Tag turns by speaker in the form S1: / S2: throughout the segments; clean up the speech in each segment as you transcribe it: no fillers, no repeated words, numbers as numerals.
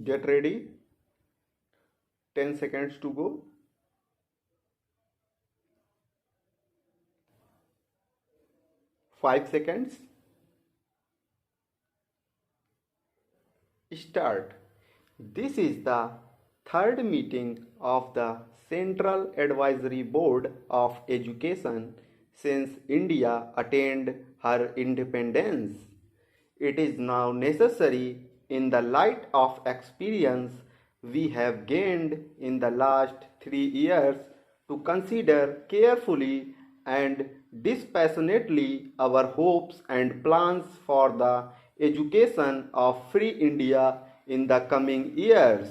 S1: Get ready. 10 seconds to go. 5 seconds. Start. This is the third meeting of the Central Advisory Board of Education since India attained her independence. It is now necessary, in the light of experience we have gained in the last 3 years, to consider carefully and dispassionately our hopes and plans for the education of free India in the coming years.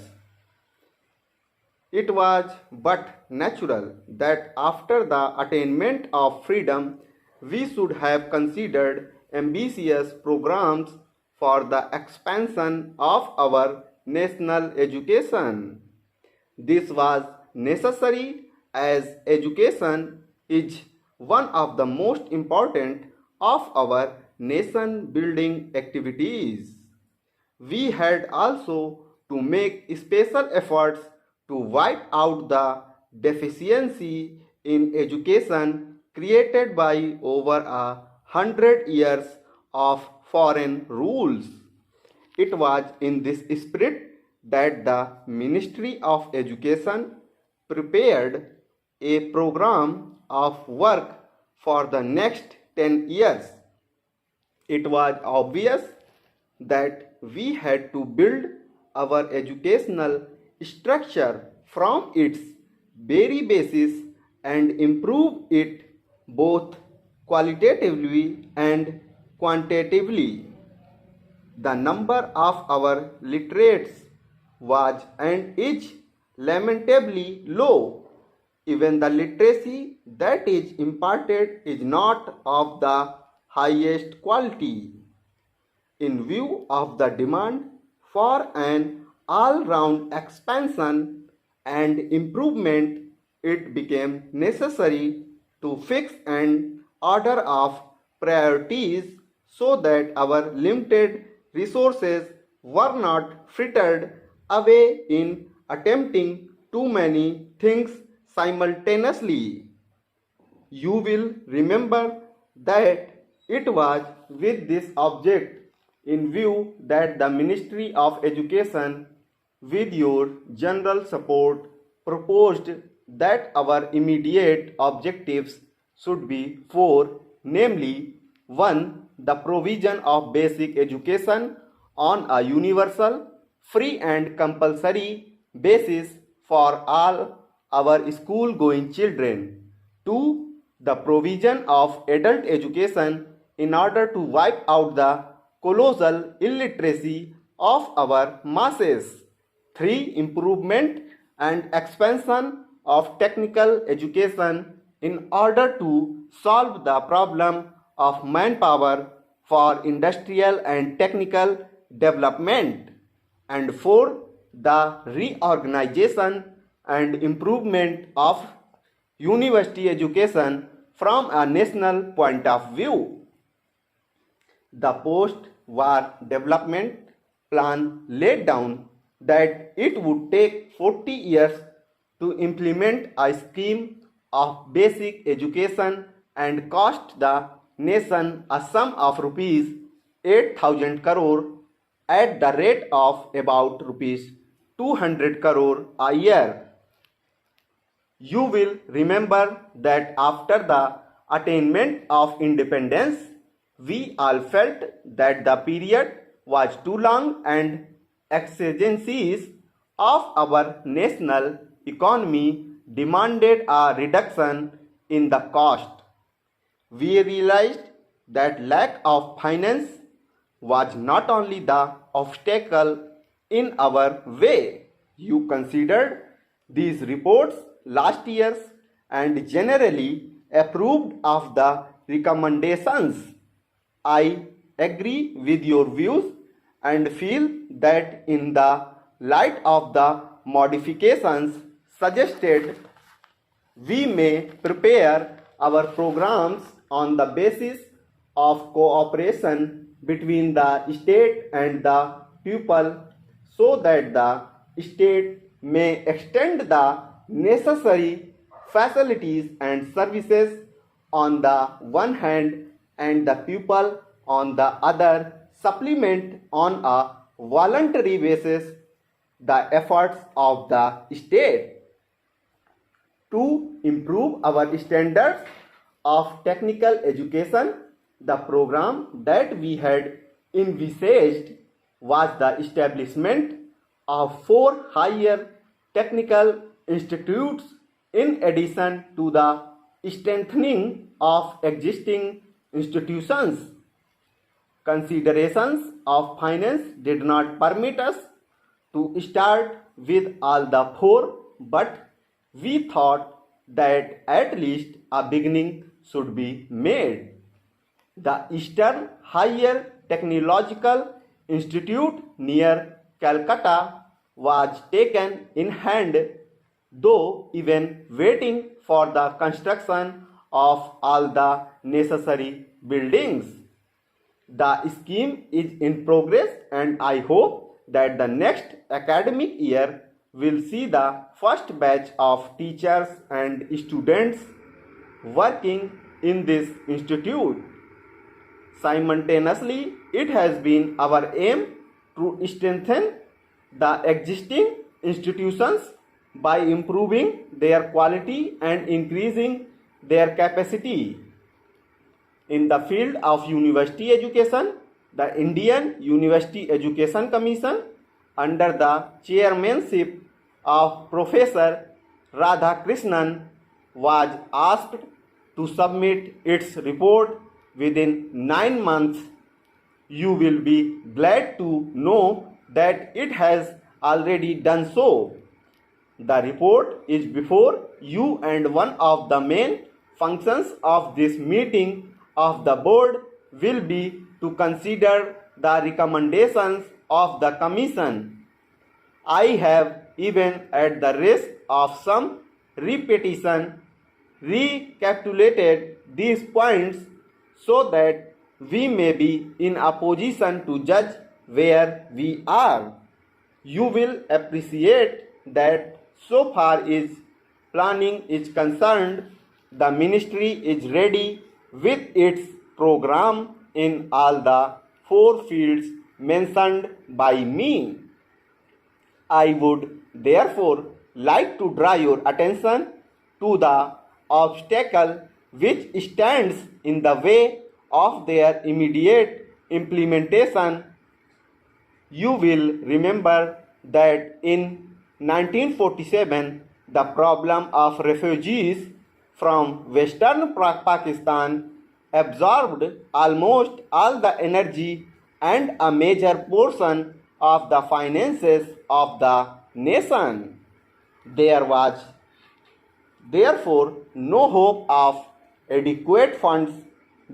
S1: It was but natural that after the attainment of freedom, we should have considered ambitious programs for the expansion of our national education. This was necessary as education is one of the most important of our nation building activities. We had also to make special efforts to wipe out the deficiency in education created by over 100 years of foreign rules. It was in this spirit that the Ministry of Education prepared a program of work for the next 10 years. It was obvious that we had to build our educational structure from its very basis and improve it both qualitatively and quantitatively. The number of our literates was and is lamentably low. Even the literacy that is imparted is not of the highest quality. In view of the demand for an all-round expansion and improvement, it became necessary to fix an order of priorities so that our limited resources were not frittered away in attempting too many things simultaneously. You will remember that it was with this object in view that the Ministry of Education, with your general support, proposed that our immediate objectives should be four, namely 1. The provision of basic education on a universal, free and compulsory basis for all our school-going children. 2. The provision of adult education in order to wipe out the colossal illiteracy of our masses. 3. Improvement and expansion of technical education in order to solve the problem of manpower for industrial and technical development. And 4. The reorganization and improvement of university education from a national point of view. The post-war development plan laid down that it would take 40 years to implement a scheme of basic education and cost the nation a sum of rupees 8,000 crore at the rate of about rupees 200 crore a year. You will remember that after the attainment of independence, we all felt that the period was too long and exigencies of our national economy demanded a reduction in the cost. We realized that lack of finance was not only the obstacle in our way. You considered these reports last year and generally approved of the recommendations. I agree with your views and feel that in the light of the modifications suggested, we may prepare our programs on the basis of cooperation between the state and the pupil so that the state may extend the necessary facilities and services on the one hand and the people on the other supplement on a voluntary basis the efforts of the state to improve our standards of technical education. The program that we had envisaged was the establishment of 4 higher technical institutes in addition to the strengthening of existing institutions. Considerations of finance did not permit us to start with all the 4, but we thought that at least a beginning should be made. The Eastern Higher Technological Institute near Calcutta was taken in hand, though even waiting for the construction of all the necessary buildings. The scheme is in progress, and I hope that the next academic year will see the first batch of teachers and students working in this institute. Simultaneously, it has been our aim to strengthen the existing institutions by improving their quality and increasing their capacity. In the field of university education, the Indian University Education Commission, under the chairmanship of Professor Radhakrishnan, was asked to submit its report within 9 months. You will be glad to know that it has already done so. The report is before you, and one of the main functions of this meeting of the board will be to consider the recommendations of the commission. I have, even at the risk of some repetition, recapitulated these points so that we may be in a position to judge where we are. You will appreciate that so far as planning is concerned, the ministry is ready with its program in all the 4 fields mentioned by me. I would therefore like to draw your attention to the obstacle which stands in the way of their immediate implementation. You will remember that in 1947, the problem of refugees from Western Pakistan absorbed almost all the energy and a major portion of the finances of the nation. There was therefore no hope of adequate funds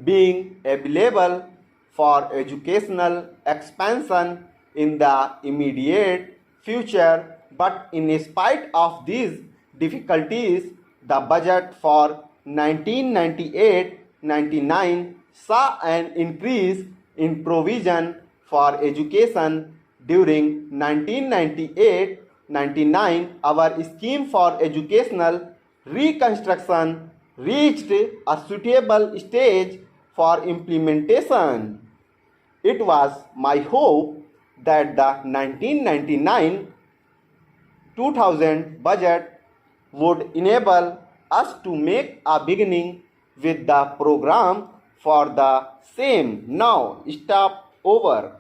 S1: being available for educational expansion in the immediate future, but in spite of these difficulties, the budget for 1998-99 saw an increase in provision for education. During 1998-99, our scheme for educational reconstruction reached a suitable stage for implementation. It was my hope that the 1999-2000 budget would enable us to make a beginning with the program for the same. Now, stop over.